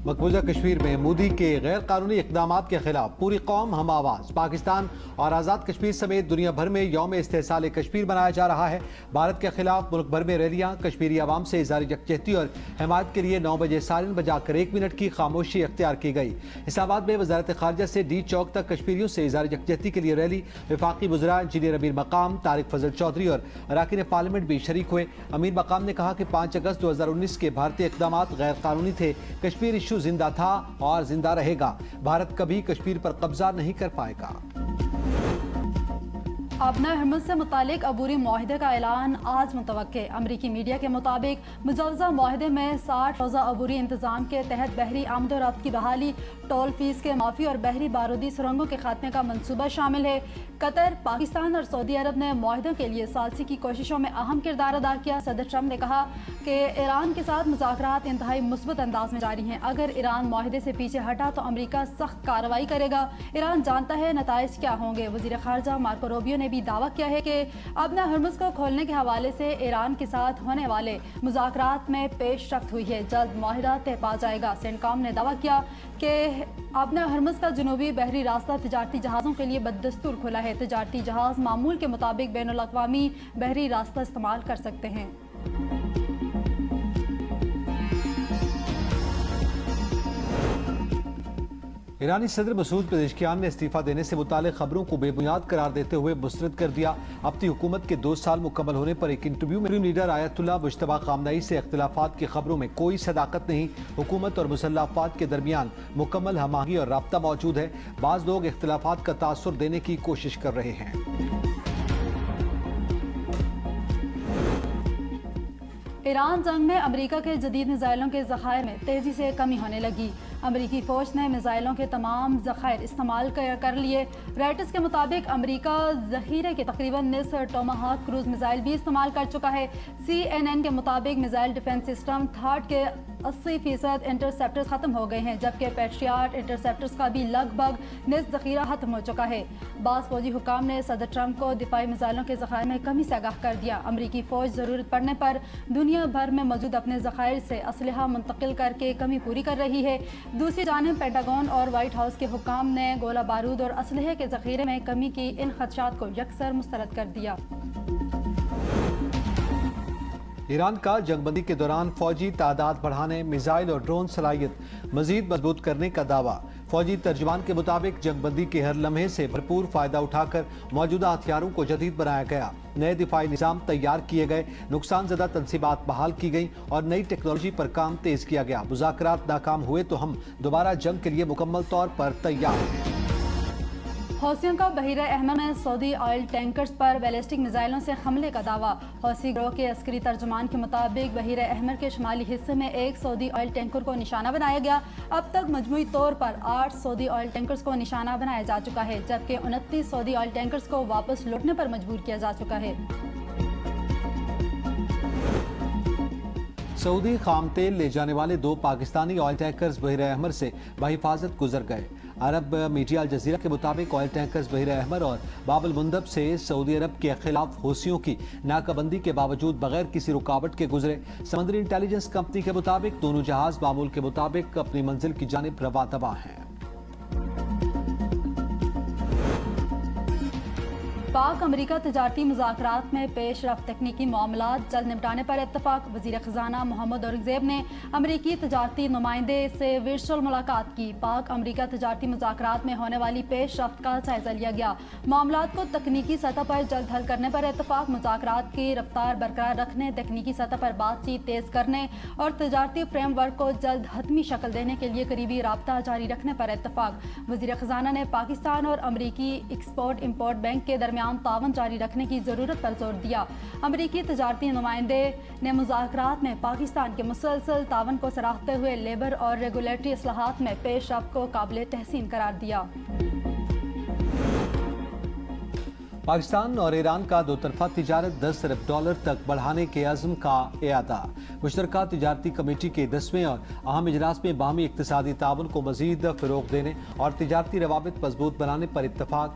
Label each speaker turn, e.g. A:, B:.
A: مقبوضہ کشمیر میں مودی کے غیر قانونی اقدامات کے خلاف پوری قوم ہم آواز۔ پاکستان اور آزاد کشمیر سمیت دنیا بھر میں یوم استحصال کشمیر منایا جا رہا ہے۔ بھارت کے خلاف ملک بھر میں ریلیاں، کشمیری عوام سے اظہار یکجہتی اور حمایت کے لیے 9 بجے سائرن بجا کر 1 منٹ کی خاموشی اختیار کی گئی۔ اسلام آباد میں وزارت خارجہ سے ڈی چوک تک کشمیریوں سے اظہار یکجہتی کے لیے ریلی۔ وفاقی وزراء انجینئر امیر مقام، طارق فضل چودھری اور اراکین پارلیمنٹ بھی شریک ہوئے۔ امیر مقام نے کہا کہ 5 اگست 2019 کے بھارتی اقدامات غیر قانونی تھے۔ کشمیر ایشو زندہ تھا اور زندہ رہے گا۔ بھارت کبھی کشمیر پر قبضہ نہیں کر پائے گا۔
B: ابنا ہرمز سے متعلق عبوری معاہدے کا اعلان آج متوقع۔ امریکی میڈیا کے مطابق مجوزہ معاہدے میں 60 روزہ عبوری انتظام کے تحت بحری آمد و رفت کی بحالی، ٹول فیس کے معافی اور بحری بارودی سرنگوں کے خاتمے کا منصوبہ شامل ہے۔ قطر، پاکستان اور سعودی عرب نے معاہدوں کے لیے ثالثی کی کوششوں میں اہم کردار ادا کیا۔ صدر ٹرمپ نے کہا کہ ایران کے ساتھ مذاکرات انتہائی مثبت انداز میں جاری ہیں۔ اگر ایران معاہدے سے پیچھے ہٹا تو امریکہ سخت کارروائی کرے گا۔ ایران جانتا ہے نتائج کیا ہوں گے۔ وزیر خارجہ مارکو روبیو نے بھی دعویٰ کیا ہے کہ ابنا ہرمز کو کھولنے کے حوالے سے ایران کے ساتھ ہونے والے مذاکرات میں پیش رفت ہوئی ہے، جلد معاہدہ طے پا جائے گا۔ سینٹکام نے دعویٰ کیا کہ ابنا ہرمز کا جنوبی بحری راستہ تجارتی جہازوں کے لیے بدستور کھلا ہے۔ تجارتی جہاز معمول کے مطابق بین الاقوامی بحری راستہ استعمال کر سکتے ہیں۔
A: ایرانی صدر مسعود پزشکیان نے استعفیٰ دینے سے متعلق خبروں کو بے بنیاد قرار دیتے ہوئے مسترد کر دیا۔ اپنی حکومت کے 2 سال مکمل ہونے پر ایک انٹرویو میں لیڈر آیت اللہ مجتبیٰ خامنہئی سے اختلافات کی خبروں میں کوئی صداقت نہیں۔ حکومت اور مسلح افواج کے درمیان مکمل ہم آہنگی اور رابطہ موجود ہے۔ بعض لوگ اختلافات کا تاثر دینے کی کوشش کر رہے ہیں۔
B: ایران جنگ میں امریکہ کے جدید میزائلوں کے ذخائر میں تیزی سے کمی ہونے لگی۔ امریکی فوج نے میزائلوں کے تمام ذخائر استعمال کر لیے۔ رائٹرز کے مطابق امریکہ ذخیرے کے تقریباً نصف ٹوماہاک کروز میزائل بھی استعمال کر چکا ہے۔ CNN کے مطابق میزائل ڈیفنس سسٹم تھاڈ کے 80% انٹرسیپٹرز ختم ہو گئے ہیں، جبکہ پیٹریاٹ انٹرسیپٹرز کا بھی لگ بھگ نصف ذخیرہ ختم ہو چکا ہے۔ بعض فوجی حکام نے صدر ٹرمپ کو دفاعی میزائلوں کے ذخائر میں کمی سے آگاہ کر دیا۔ امریکی فوج ضرورت پڑنے پر دنیا بھر میں موجود اپنے ذخائر سے اسلحہ منتقل کر کے کمی پوری کر رہی ہے۔ دوسری جانب پینٹاگون اور وائٹ ہاؤس کے حکام نے گولہ بارود اور اسلحے کے ذخیرے میں کمی کی ان خدشات کو یکسر مسترد کر دیا۔
A: ایران کا جنگ بندی کے دوران فوجی تعداد بڑھانے، میزائل اور ڈرون صلاحیت مزید مضبوط کرنے کا دعویٰ۔ فوجی ترجمان کے مطابق جنگ بندی کے ہر لمحے سے بھرپور فائدہ اٹھا کر موجودہ ہتھیاروں کو جدید بنایا گیا، نئے دفاعی نظام تیار کیے گئے، نقصان زدہ تنصیبات بحال کی گئیں اور نئی ٹیکنالوجی پر کام تیز کیا گیا۔ مذاکرات ناکام ہوئے تو ہم دوبارہ جنگ کے لیے مکمل طور پر تیار ہیں۔
B: حوثیوں کا بحیرہ احمر میں سعودی آئل ٹینکرز پر بیلسٹک میزائلوں سے حملے کا دعویٰ۔ حوثی گروہ کے عسکری ترجمان کے مطابق بحیرہ احمر کے شمالی حصے میں ایک سعودی آئل ٹینکر کو نشانہ بنایا گیا۔ اب تک مجموعی طور پر 8 سعودی آئل ٹینکرز کو نشانہ بنایا جا چکا ہے، جبکہ 29 سعودی آئل ٹینکرز کو واپس لوٹنے پر مجبور کیا جا چکا ہے۔
A: سعودی خام تیل لے جانے والے 2 پاکستانی آئل ٹینکرز بحیرہ احمر سے بحفاظت گزر گئے۔ عرب میڈیا الجزیرہ کے مطابق آئل ٹینکرز بحیرہ احمر اور باب المندب سے سعودی عرب کے خلاف حوثیوں کی ناکہ بندی کے باوجود بغیر کسی رکاوٹ کے گزرے۔ سمندری انٹیلیجنس کمپنی کے مطابق دونوں جہاز معمول کے مطابق اپنی منزل کی جانب رواں دواں ہیں۔
B: پاک امریکہ تجارتی مذاکرات میں پیش رفت، تکنیکی معاملات جلد نمٹانے پر اتفاق۔ وزیر خزانہ محمد اورنگزیب نے امریکی تجارتی نمائندے سے ورچوئل ملاقات کی۔ پاک امریکہ تجارتی مذاکرات میں ہونے والی پیش رفت کا جائزہ لیا گیا۔ معاملات کو تکنیکی سطح پر جلد حل کرنے پر اتفاق۔ مذاکرات کی رفتار برقرار رکھنے، تکنیکی سطح پر بات چیت تیز کرنے اور تجارتی فریم ورک کو جلد حتمی شکل دینے کے لیے قریبی رابطہ جاری رکھنے پر اتفاق۔ وزیر خزانہ نے پاکستان اور امریکی ایکسپورٹ امپورٹ بینک کے درمیان تعاون جاری رکھنے کی ضرورت پر زور دیا۔ امریکی تجارتی نمائندے نے مذاکرات میں پاکستان کے مسلسل تعاون کو سراہتے ہوئے لیبر اور ریگولیٹری اصلاحات میں پیش رفت کو قابل تحسین قرار دیا۔
A: پاکستان اور ایران کا 2 طرفہ تجارت $10 ارب تک بڑھانے کے عزم کا اعادہ۔ مشترکہ تجارتی کمیٹی کے 10ویں اور اہم اجلاس میں باہمی اقتصادی تعاون کو مزید فروغ دینے اور تجارتی روابط مضبوط بنانے پر اتفاق۔